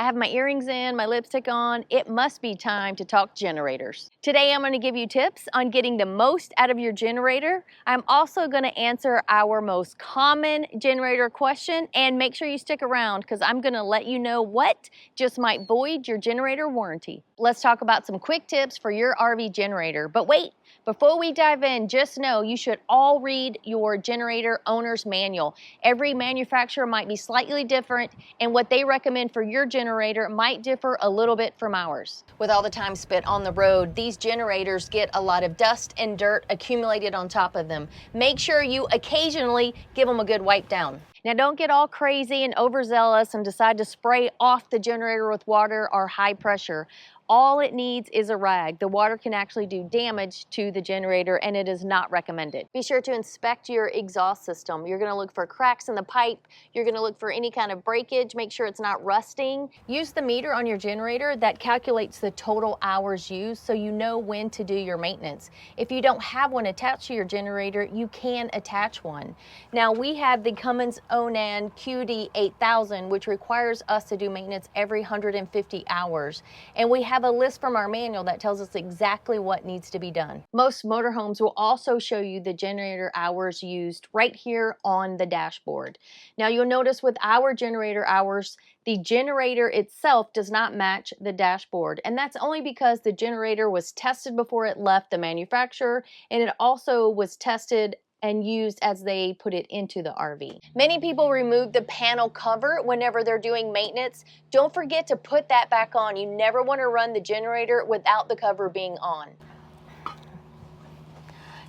I have my earrings in, my lipstick on. It must be time to talk generators. Today I'm going to give you tips on getting the most out of your generator. I'm also going to answer our most common generator question, and make sure you stick around because I'm going to let you know what just might void your generator warranty. Let's talk about some quick tips for your RV generator. But wait, before we dive in, just know you should all read your generator owner's manual. Every manufacturer might be slightly different, and what they recommend for your generator might differ a little bit from ours. With all the time spent on the road, these generators get a lot of dust and dirt accumulated on top of them. Make sure you occasionally give them a good wipe down. Now, don't get all crazy and overzealous and decide to spray off the generator with water or high pressure. All it needs is a rag. The water can actually do damage to the generator, and it is not recommended. Be sure to inspect your exhaust system. You're going to look for cracks in the pipe. You're going to look for any kind of breakage. Make sure it's not rusting. Use the meter on your generator that calculates the total hours used so you know when to do your maintenance. If you don't have one attached to your generator, you can attach one. Now, we have the Cummins Onan QD8000, which requires us to do maintenance every 150 hours. And we have a list from our manual that tells us exactly what needs to be done. Most motorhomes will also show you the generator hours used right here on the dashboard. Now, you'll notice with our generator hours, the generator itself does not match the dashboard, and that's only because the generator was tested before it left the manufacturer, and it also was tested and used as they put it into the RV. Many people remove the panel cover whenever they're doing maintenance. Don't forget to put that back on. You never want to run the generator without the cover being on.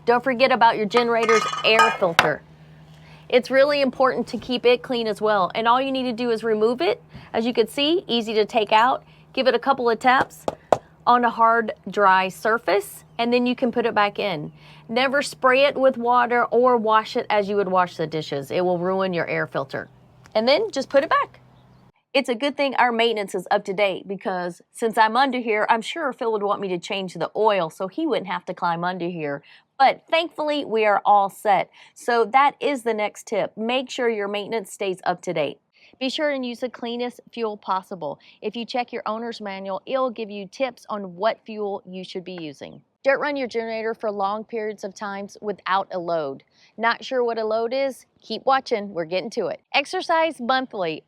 Don't forget about your generator's air filter. It's really important to keep it clean as well, and all you need to do is remove it. As you can see, easy to take out. Give it a couple of taps on a hard, dry surface, and then you can put it back in. Never spray it with water or wash it as you would wash the dishes. It will ruin your air filter. And then just put it back. It's a good thing our maintenance is up to date, because since I'm under here, I'm sure Phil would want me to change the oil so he wouldn't have to climb under here. But thankfully, we are all set. So that is the next tip. Make sure your maintenance stays up to date. Be sure and use the cleanest fuel possible. If you check your owner's manual, it'll give you tips on what fuel you should be using. Don't run your generator for long periods of times without a load. Not sure what a load is? Keep watching, we're getting to it. Exercise monthly.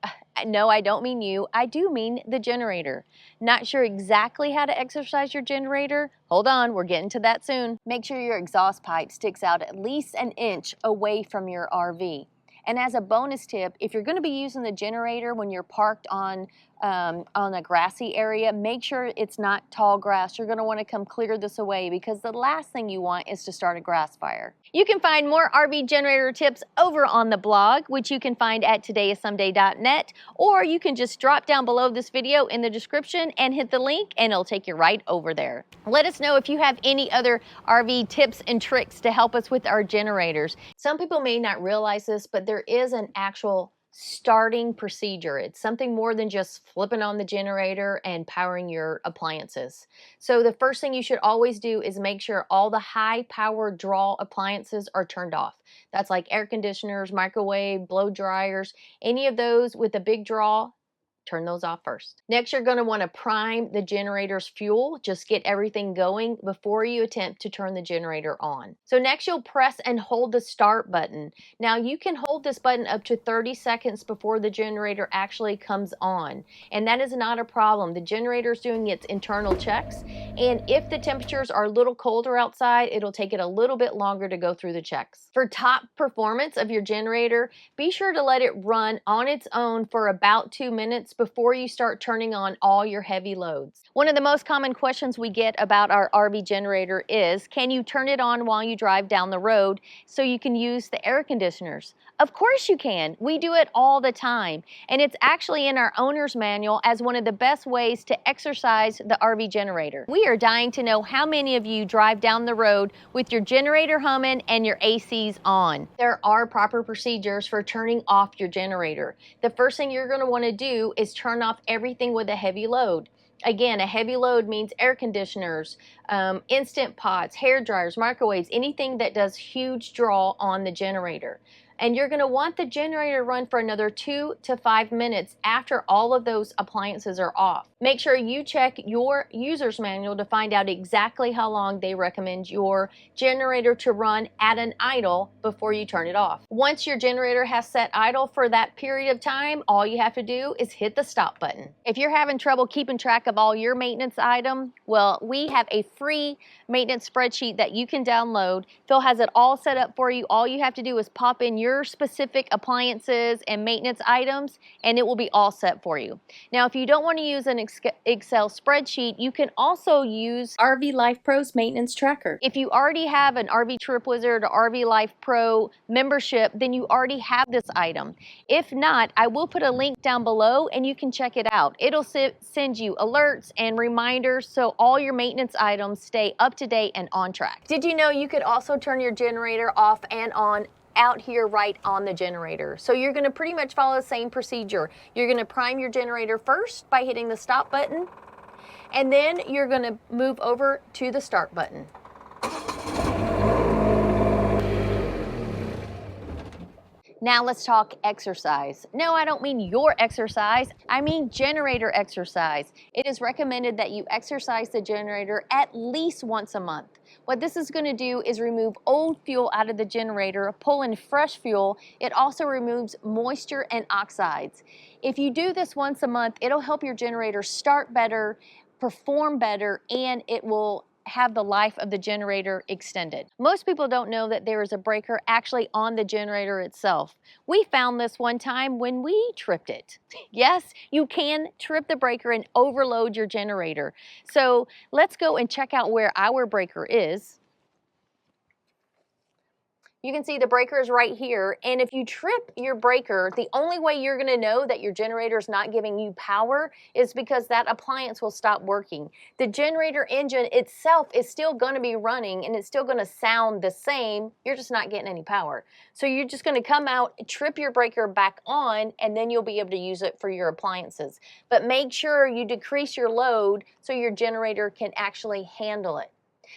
No, I don't mean you, I do mean the generator. Not sure exactly how to exercise your generator? Hold on, we're getting to that soon. Make sure your exhaust pipe sticks out at least an inch away from your RV. And as a bonus tip, if you're going to be using the generator when you're parked on a grassy area, make sure it's not tall grass. You're going to want to come clear this away, because the last thing you want is to start a grass fire. You can find more RV generator tips over on the blog, which you can find at todayissomeday.net, or you can just drop down below this video in the description and hit the link, and it'll take you right over there. Let us know if you have any other RV tips and tricks to help us with our generators. Some people may not realize this, but there is an actual starting procedure. It's something more than just flipping on the generator and powering your appliances. So the first thing you should always do is make sure all the high power draw appliances are turned off. That's like air conditioners, microwave, blow dryers, any of those with a big draw. Turn those off first. Next, you're going to want to prime the generator's fuel. Just get everything going before you attempt to turn the generator on. So next, you'll press and hold the start button. Now, you can hold this button up to 30 seconds before the generator actually comes on, and that is not a problem. The generator is doing its internal checks, and if the temperatures are a little colder outside, it'll take it a little bit longer to go through the checks. For top performance of your generator, be sure to let it run on its own for about 2 minutes before you start turning on all your heavy loads. One of the most common questions we get about our RV generator is, can you turn it on while you drive down the road so you can use the air conditioners? Of course you can. We do it all the time. And it's actually in our owner's manual as one of the best ways to exercise the RV generator. We are dying to know how many of you drive down the road with your generator humming and your ACs on. There are proper procedures for turning off your generator. The first thing you're going to want to do is turn off everything with a heavy load. Again, a heavy load means air conditioners, instant pots, hair dryers, microwaves, anything that does huge draw on the generator. And you're going to want the generator to run for another 2 to 5 minutes after all of those appliances are off. Make sure you check your user's manual to find out exactly how long they recommend your generator to run at an idle before you turn it off. Once your generator has set idle for that period of time, all you have to do is hit the stop button. If you're having trouble keeping track of all your maintenance items, well, we have a free maintenance spreadsheet that you can download. Phil has it all set up for you. All you have to do is pop in your specific appliances and maintenance items, and it will be all set for you. Now, if you don't want to use an Excel spreadsheet, you can also use RV Life Pro's maintenance tracker. If you already have an RV Trip Wizard or RV Life Pro membership, then you already have this item. If not, I will put a link down below and you can check it out. It'll send you alerts and reminders so all your maintenance items stay up to date and on track. Did you know you could also turn your generator off and on out here right on the generator? So you're going to pretty much follow the same procedure. You're going to prime your generator first by hitting the stop button, and then you're going to move over to the start button. Now let's talk exercise. No, I don't mean your exercise. I mean generator exercise. It is recommended that you exercise the generator at least once a month. What this is going to do is remove old fuel out of the generator, pull in fresh fuel. It also removes moisture and oxides. If you do this once a month, it'll help your generator start better, perform better, and it will have the life of the generator extended. Most people don't know that there is a breaker actually on the generator itself. We found this one time when we tripped it. Yes, you can trip the breaker and overload your generator. So let's go and check out where our breaker is. You can see the breaker is right here, and if you trip your breaker, the only way you're going to know that your generator is not giving you power is because that appliance will stop working. The generator engine itself is still going to be running, and it's still going to sound the same. You're just not getting any power. So you're just going to come out, trip your breaker back on, and then you'll be able to use it for your appliances. But make sure you decrease your load so your generator can actually handle it.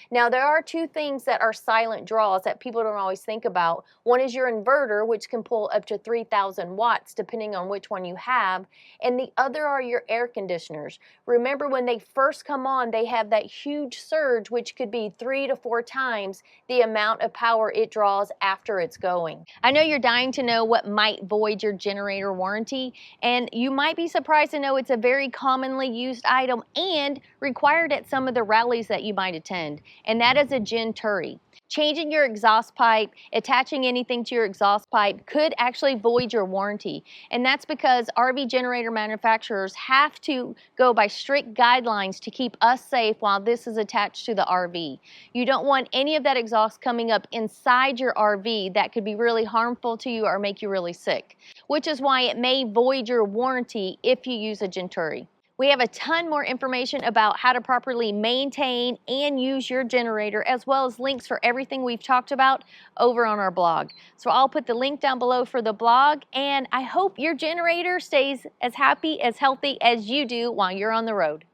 Now, there are two things that are silent draws that people don't always think about. One is your inverter, which can pull up to 3,000 watts, depending on which one you have, and the other are your air conditioners. Remember, when they first come on, they have that huge surge, which could be 3 to 4 times the amount of power it draws after it's going. I know you're dying to know what might void your generator warranty, and you might be surprised to know it's a very commonly used item and required at some of the rallies that you might attend. And that is a Genturi. Changing your exhaust pipe, attaching anything to your exhaust pipe could actually void your warranty. And that's because RV generator manufacturers have to go by strict guidelines to keep us safe while this is attached to the RV. You don't want any of that exhaust coming up inside your RV that could be really harmful to you or make you really sick, which is why it may void your warranty if you use a Genturi. We have a ton more information about how to properly maintain and use your generator, as well as links for everything we've talked about over on our blog. So I'll put the link down below for the blog, and I hope your generator stays as happy, as healthy as you do while you're on the road.